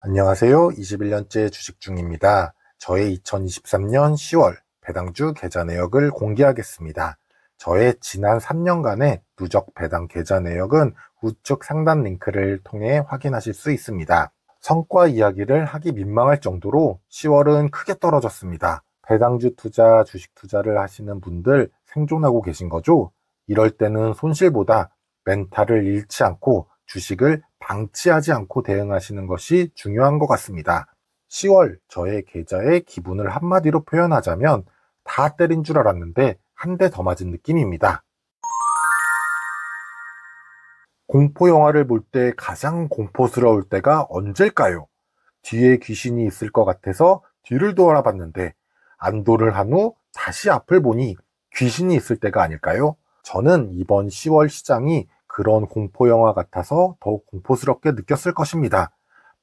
안녕하세요. 21년째 주식 중입니다. 저의 2023년 10월 배당주 계좌 내역을 공개하겠습니다. 저의 지난 3년간의 누적 배당 계좌 내역은 우측 상단 링크를 통해 확인하실 수 있습니다. 성과 이야기를 하기 민망할 정도로 10월은 크게 떨어졌습니다. 배당주 투자, 주식 투자를 하시는 분들 생존하고 계신 거죠? 이럴 때는 손실보다 멘탈을 잃지 않고 주식을 방치하지 않고 대응하시는 것이 중요한 것 같습니다. 10월 저의 계좌의 기분을 한마디로 표현하자면 다 때린 줄 알았는데 한 대 더 맞은 느낌입니다. 공포 영화를 볼 때 가장 공포스러울 때가 언제일까요? 뒤에 귀신이 있을 것 같아서 뒤를 돌아봤는데 안도를 한 후 다시 앞을 보니 귀신이 있을 때가 아닐까요? 저는 이번 10월 시장이 그런 공포 영화 같아서 더욱 공포스럽게 느꼈을 것입니다.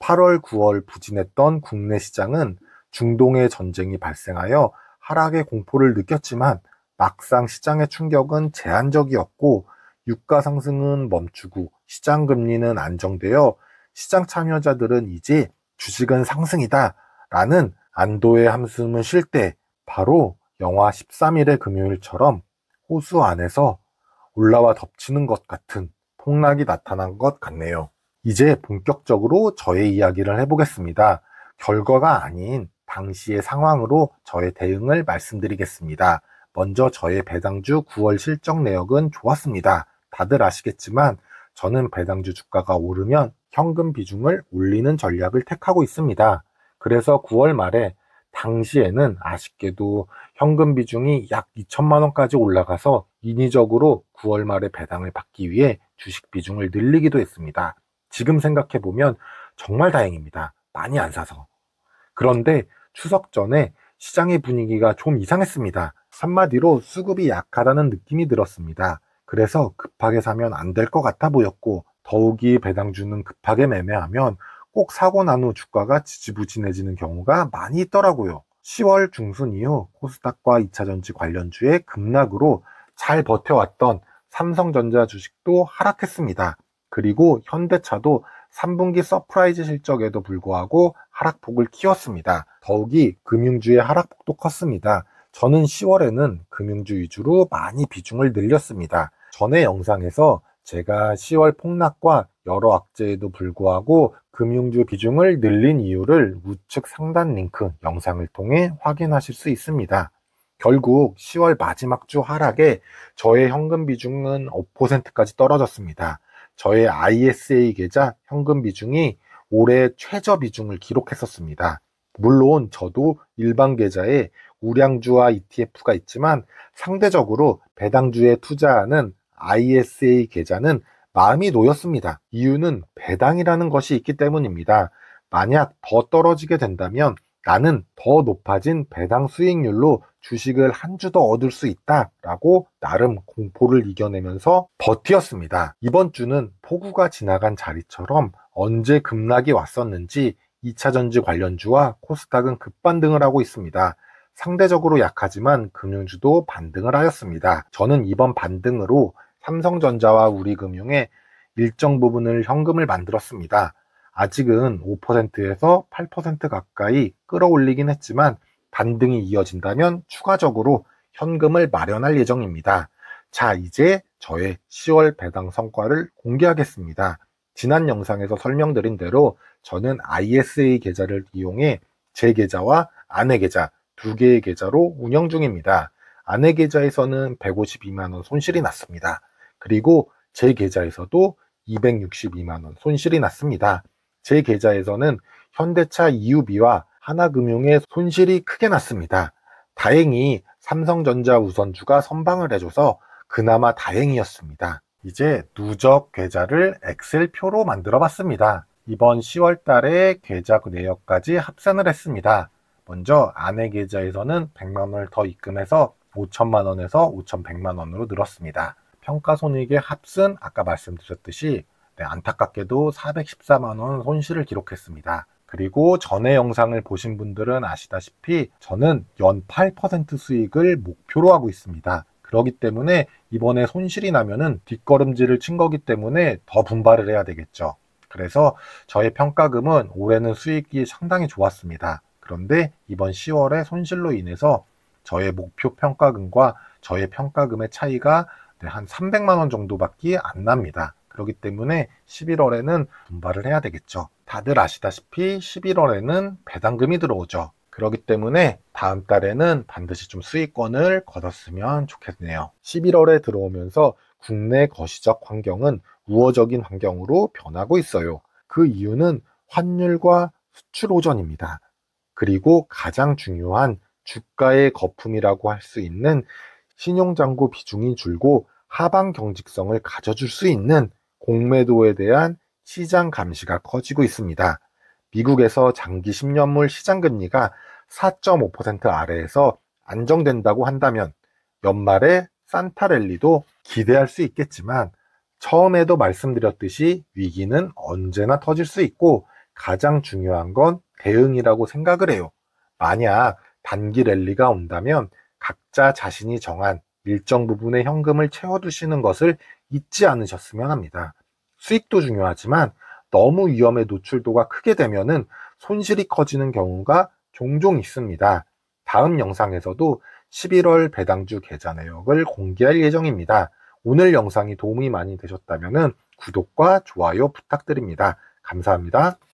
8월, 9월 부진했던 국내 시장은 중동의 전쟁이 발생하여 하락의 공포를 느꼈지만 막상 시장의 충격은 제한적이었고 유가 상승은 멈추고 시장 금리는 안정되어 시장 참여자들은 이제 주식은 상승이다 라는 안도의 한숨을 쉴 때 바로 영화 13일의 금요일처럼 호수 안에서 올라와 덮치는 것 같은 폭락이 나타난 것 같네요. 이제 본격적으로 저의 이야기를 해보겠습니다. 결과가 아닌 당시의 상황으로 저의 대응을 말씀드리겠습니다. 먼저 저의 배당주 9월 실적 내역은 좋았습니다. 다들 아시겠지만 저는 배당주 주가가 오르면 현금 비중을 올리는 전략을 택하고 있습니다. 그래서 9월 말에 당시에는 아쉽게도 현금 비중이 약 2천만 원까지 올라가서 인위적으로 9월 말에 배당을 받기 위해 주식 비중을 늘리기도 했습니다. 지금 생각해보면 정말 다행입니다. 많이 안 사서. 그런데 추석 전에 시장의 분위기가 좀 이상했습니다. 한마디로 수급이 약하다는 느낌이 들었습니다. 그래서 급하게 사면 안 될 것 같아 보였고 더욱이 배당주는 급하게 매매하면 꼭 사고 난 후 주가가 지지부진해지는 경우가 많이 있더라고요. 10월 중순 이후 코스닥과 2차전지 관련주의 급락으로 잘 버텨왔던 삼성전자 주식도 하락했습니다. 그리고 현대차도 3분기 서프라이즈 실적에도 불구하고 하락폭을 키웠습니다. 더욱이 금융주의 하락폭도 컸습니다. 저는 10월에는 금융주 위주로 많이 비중을 늘렸습니다. 전에 영상에서 제가 10월 폭락과 여러 악재에도 불구하고 금융주 비중을 늘린 이유를 우측 상단 링크 영상을 통해 확인하실 수 있습니다. 결국 10월 마지막 주 하락에 저의 현금 비중은 5%까지 떨어졌습니다. 저의 ISA 계좌 현금 비중이 올해 최저 비중을 기록했었습니다. 물론 저도 일반 계좌에 우량주와 ETF가 있지만 상대적으로 배당주에 투자하는 ISA 계좌는 마음이 놓였습니다. 이유는 배당이라는 것이 있기 때문입니다. 만약 더 떨어지게 된다면 나는 더 높아진 배당 수익률로 주식을 한 주 더 얻을 수 있다라고 나름 공포를 이겨내면서 버티었습니다. 이번 주는 폭우가 지나간 자리처럼 언제 급락이 왔었는지 2차전지 관련주와 코스닥은 급반등을 하고 있습니다. 상대적으로 약하지만 금융주도 반등을 하였습니다. 저는 이번 반등으로 삼성전자와 우리금융의 일정 부분을 현금을 만들었습니다. 아직은 5%에서 8% 가까이 끌어올리긴 했지만 반등이 이어진다면 추가적으로 현금을 마련할 예정입니다. 자, 이제 저의 10월 배당 성과를 공개하겠습니다. 지난 영상에서 설명드린 대로 저는 ISA 계좌를 이용해 제 계좌와 아내 계좌 두 개의 계좌로 운영 중입니다. 아내 계좌에서는 152만원 손실이 났습니다. 그리고 제 계좌에서도 262만원 손실이 났습니다. 제 계좌에서는 현대차 EUB와 하나금융의 손실이 크게 났습니다. 다행히 삼성전자 우선주가 선방을 해줘서 그나마 다행이었습니다. 이제 누적 계좌를 엑셀표로 만들어 봤습니다. 이번 10월 달에 계좌 내역까지 합산을 했습니다. 먼저 아내 계좌에서는 100만원을 더 입금해서 5천만원에서 5,100만원으로 늘었습니다. 평가손익의 합은 아까 말씀드렸듯이 안타깝게도 414만원 손실을 기록했습니다. 그리고 전에 영상을 보신 분들은 아시다시피 저는 연 8% 수익을 목표로 하고 있습니다. 그렇기 때문에 이번에 손실이 나면은 뒷걸음질을 친 거기 때문에 더 분발을 해야 되겠죠. 그래서 저의 평가금은 올해는 수익이 상당히 좋았습니다. 그런데 이번 10월에 손실로 인해서 저의 목표 평가금과 저의 평가금의 차이가 한 300만 원 정도밖에 안 납니다. 그렇기 때문에 11월에는 분발을 해야 되겠죠. 다들 아시다시피 11월에는 배당금이 들어오죠. 그렇기 때문에 다음 달에는 반드시 좀 수익권을 거뒀으면 좋겠네요. 11월에 들어오면서 국내 거시적 환경은 우호적인 환경으로 변하고 있어요. 그 이유는 환율과 수출 호전입니다. 그리고 가장 중요한 주가의 거품이라고 할 수 있는 신용잔고 비중이 줄고 하방 경직성을 가져줄 수 있는 공매도에 대한 시장 감시가 커지고 있습니다. 미국에서 장기 10년물 시장금리가 4.5% 아래에서 안정된다고 한다면 연말에 산타랠리도 기대할 수 있겠지만 처음에도 말씀드렸듯이 위기는 언제나 터질 수 있고 가장 중요한 건 대응이라고 생각을 해요. 만약 단기 랠리가 온다면 각자 자신이 정한 일정 부분의 현금을 채워두시는 것을 잊지 않으셨으면 합니다. 수익도 중요하지만 너무 위험에 노출도가 크게 되면은 손실이 커지는 경우가 종종 있습니다. 다음 영상에서도 11월 배당주 계좌 내역을 공개할 예정입니다. 오늘 영상이 도움이 많이 되셨다면 구독과 좋아요 부탁드립니다. 감사합니다.